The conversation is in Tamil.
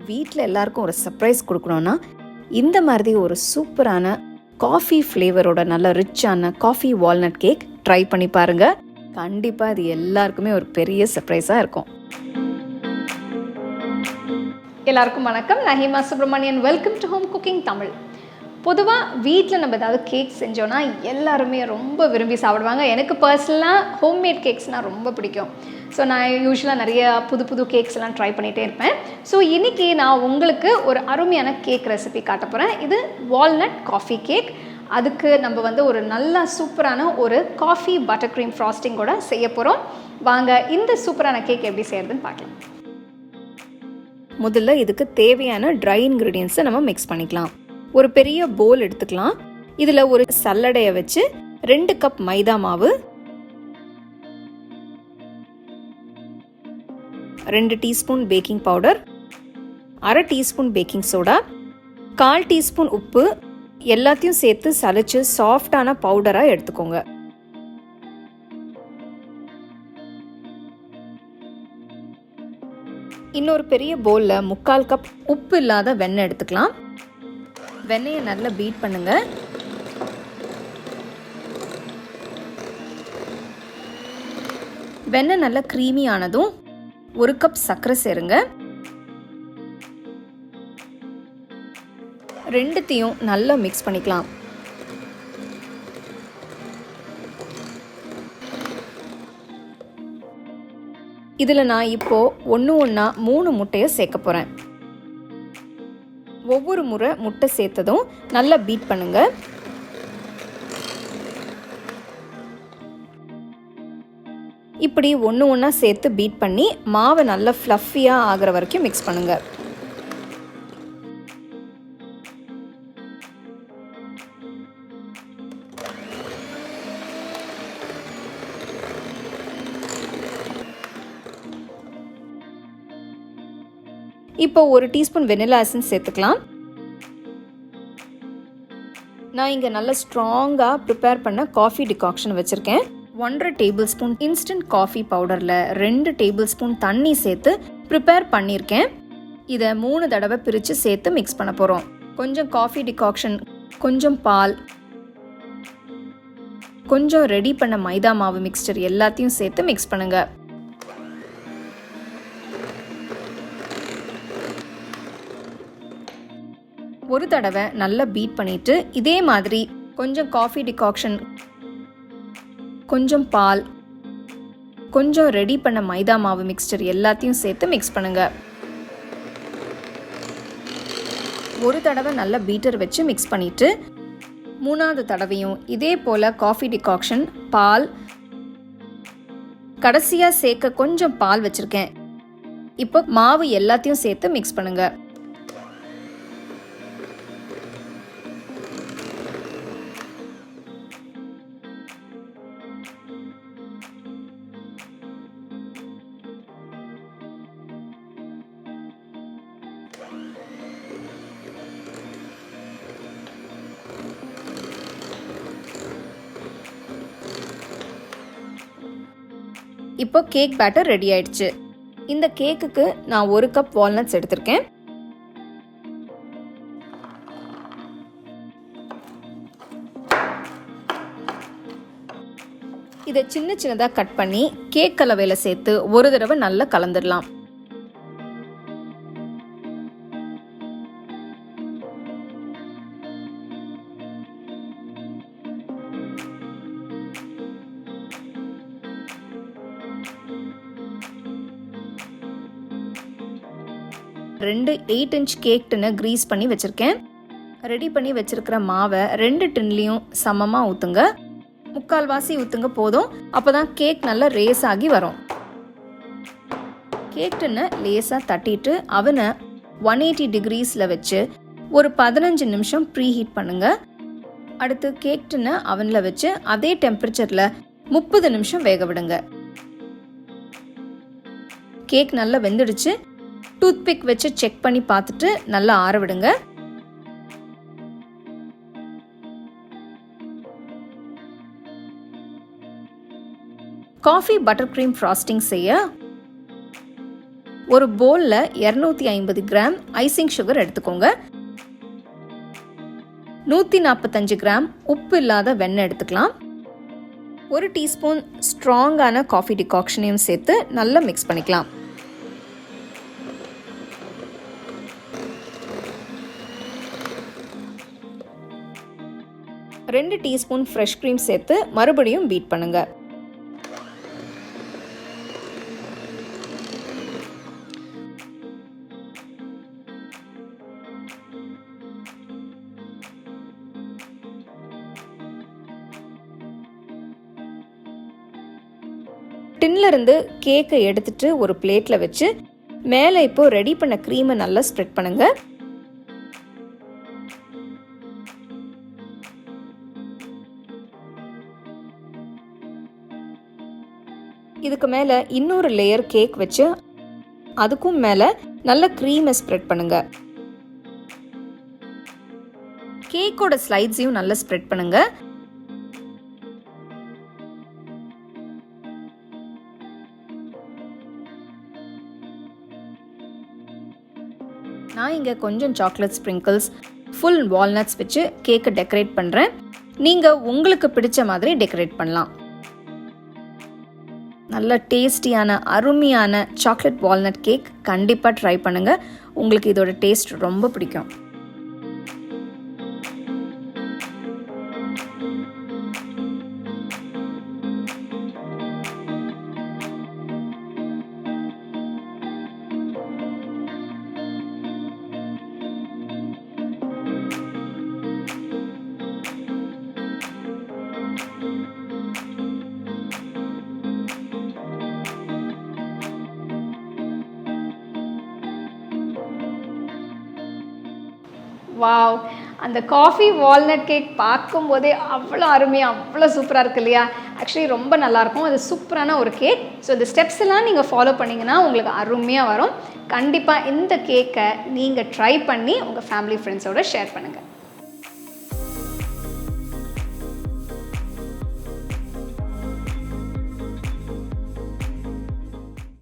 வீட்டில் எல்லாருக்கும் ஒரு சர்ப்ரைஸ் கொடுக்கணுன்னா இந்த மாதிரி ஒரு சூப்பரான காஃபி ஃப்ளேவரோட நல்ல ரிச்சான காஃபி வால்நட் கேக் ட்ரை பண்ணி பாருங்கள். கண்டிப்பாக இது எல்லாருக்குமே ஒரு பெரிய சர்ப்ரைஸாக இருக்கும். எல்லாருக்கும் வணக்கம். நான் Hema Subramanian. Welcome to home cooking Tamil. பொதுவாக வீட்டில் நம்ம ஏதாவது கேக் செஞ்சோன்னா எல்லாருமே ரொம்ப விரும்பி சாப்பிடுவாங்க. எனக்கு பர்சனலாக ஹோம்மேட் கேக்ஸ்னால் ரொம்ப பிடிக்கும். ஸோ நான் யூஸ்வலாக நிறைய புது கேக்ஸ் எல்லாம் ட்ரை பண்ணிகிட்டே இருப்பேன். ஸோ இன்றைக்கி நான் உங்களுக்கு ஒரு அருமையான கேக் ரெசிபி காட்ட போகிறேன். இது வால்நட் காஃபி கேக். அதுக்கு நம்ம ஒரு நல்ல சூப்பரான ஒரு காஃபி பட்டர் க்ரீம் ஃப்ராஸ்டிங்கோட செய்ய போகிறோம். வாங்க இந்த சூப்பரான கேக் எப்படி செய்யறதுன்னு பார்க்கலாம். முதல்ல இதுக்கு தேவையான ட்ரை இன்க்ரீடியன்ஸை நம்ம மிக்ஸ் பண்ணிக்கலாம். ஒரு பெரிய போல் எடுத்துக்கலாம். இதில் ஒரு சல்லடையை வச்சு 2 கப் மைதா மாவு, 2 teaspoon baking powder, 1/2 teaspoon baking soda, 1/4 teaspoon உப்பு எல்லாத்தையும் சேர்த்து சலிச்சு சாஃப்டான பவுடராக எடுத்துக்கோங்க. இன்னொரு பெரிய பவுலில் 3/4 கப் உப்பு இல்லாத வெண்ணெய் எடுத்துக்கலாம். வெண்ணெயை நல்லா பீட் பண்ணுங்க. வெண்ணெய் நல்லா க்ரீமி ஆனதும் 1 கப் சர்க்கரை சேருங்க. ரெண்டுத்தையும் நல்லா மிக்ஸ் பண்ணிக்கலாம். இதில் நான் இப்போ ஒன்றா 3 முட்டையை சேர்க்க போகிறேன். ஒவ்வொரு முறை முட்டை சேர்த்ததும் நல்லா பீட் பண்ணுங்க. இப்படி ஒன்றா சேர்த்து பீட் பண்ணி மாவை நல்லா ஃப்ளஃபியாக ஆகிற வரைக்கும் மிக்ஸ் பண்ணுங்க. இப்போ 1 டீஸ்பூன் வெனிலா எசன்ஸ் சேர்த்துக்கலாம். நான் இங்கே நல்ல ஸ்ட்ராங்காக ப்ரிப்பேர் பண்ண காஃபி டிகாக்ஷன் வச்சுருக்கேன். 1/2 டேபிள் ஸ்பூன் இன்ஸ்டன்ட் காஃபி பவுடரில் 2 டேபிள் ஸ்பூன் தண்ணி சேர்த்து ப்ரிப்பேர் பண்ணியிருக்கேன். இதை 3 தடவை பிரித்து சேர்த்து மிக்ஸ் பண்ண போகிறோம். கொஞ்சம் காஃபி டிகாக்ஷன், கொஞ்சம் பால், கொஞ்சம் ரெடி பண்ண மைதா மாவு மிக்ஸ்சர் எல்லாத்தையும் சேர்த்து மிக்ஸ் பண்ணுங்க. ஒரு தடவை நல்லா பீட் பண்ணிட்டு இதே மாதிரி கொஞ்சம் காஃபி டிகாக்ஷன், கொஞ்சம் பால், கொஞ்சம் ரெடி பண்ண மைதா மாவு மிக்ஸ்சர் எல்லாத்தையும் சேர்த்து மிக்ஸ் பண்ணுங்க. ஒரு தடவை நல்லா பீட்டர் வச்சு மிக்ஸ் பண்ணிட்டு 3வது தடவையும் இதே போல காஃபி டிகாக்ஷன், பால், கடைசியாக சேர்க்க கொஞ்சம் பால் வச்சிருக்கேன். இப்போ மாவு எல்லாத்தையும் சேர்த்து மிக்ஸ் பண்ணுங்க. இப்போ கேக் பேட்டர் ரெடி ஆயிடுச்சு. இந்த கேக்குக்கு நான் 1 கப் வால்நட்ஸ் எடுத்திருக்கேன். இதை சின்னதாக கட் பண்ணி கேக் கலவையில் சேர்த்து ஒரு தடவை நல்லா கலந்துடலாம். ரெண்டு 8 இன்ச் கேக் டின்னை கிரீஸ் பண்ணி வச்சுருக்கேன். ரெடி பண்ணி வச்சுருக்கிற மாவை 2 டின்லேயும் சமமாக ஊற்றுங்க. 3/4 வாசி ஊற்றுங்க போதும். அப்போ தான் கேக் நல்லா ரேஸ் ஆகி வரும். கேக் டின்னை லேசாக தட்டிட்டு அவனை 180 டிகிரீஸில் வச்சு ஒரு 15 நிமிஷம் ப்ரீ ஹீட் பண்ணுங்க. அடுத்து கேக் டின்னை அவனில் வச்சு அதே டெம்பரேச்சரில் 30 நிமிஷம் வேக விடுங்க. கேக் நல்லா வெந்துடுச்சு. டூத்பிக் வச்சு செக் பண்ணி பார்த்துட்டு நல்லா ஆற விடுங்க. காஃபி பட்டர் க்ரீம் ஃப்ராஸ்டிங் செய்ய ஒரு பவுலில் 250 கிராம் ஐசிங் சுகர் எடுத்துக்கோங்க. 145 கிராம் உப்பு இல்லாத வெண்ணெய் எடுத்துக்கலாம். 1 டீஸ்பூன் ஸ்ட்ராங்கான காஃபி டிகாக்ஷனையும் சேர்த்து நல்லா மிக்ஸ் பண்ணிக்கலாம். ரெண்டு டீஸ்பூன் ஃப்ரெஷ் க்ரீம் சேர்த்து மறுபடியும் பீட் பண்ணுங்க. டின்ல இருந்து கேக்கை எடுத்துட்டு ஒரு பிளேட்ல வச்சு மேலே இப்போ ரெடி பண்ண க்ரீமை நல்லா ஸ்ப்ரெட் பண்ணுங்க. இதுக்கு மேலே இன்னொரு லேயர் கேக் வச்சு அதுக்கும் மேலே நல்ல க்ரீமை ஸ்ப்ரெட் பண்ணுங்க. கேக்கோட ஸ்லைட்ஸையும் நல்லா ஸ்ப்ரெட் பண்ணுங்க. நான் இங்கே கொஞ்சம் சாக்லேட் ஸ்ப்ரிங்கிள்ஸ், ஃபுல் வால்நட்ஸ் வச்சு கேக்கை டெக்கரேட் பண்ணுறேன். நீங்கள் உங்களுக்கு பிடிச்ச மாதிரி டெக்கரேட் பண்ணலாம். நல்ல டேஸ்டியான அருமையான சாக்லேட் வால்நட் கேக் கண்டிப்பாக ட்ரை பண்ணுங்கள். உங்களுக்கு இதோட டேஸ்ட் ரொம்ப பிடிக்கும். வாவ், அந்த காஃபி வால்நட் கேக் பார்க்கும்போதே அவ்வளோ அருமையாக அவ்வளோ சூப்பராக இருக்குது இல்லையா? ஆக்சுவலி ரொம்ப நல்லாயிருக்கும். அது சூப்பரான ஒரு கேக். ஸோ இந்த ஸ்டெப்ஸ் எல்லாம் நீங்கள் ஃபாலோ பண்ணிங்கன்னா உங்களுக்கு அருமையாக வரும். கண்டிப்பாக இந்த கேக்கை நீங்கள் ட்ரை பண்ணி உங்கள் ஃபேமிலி ஃப்ரெண்ட்ஸோடு ஷேர் பண்ணுங்கள்.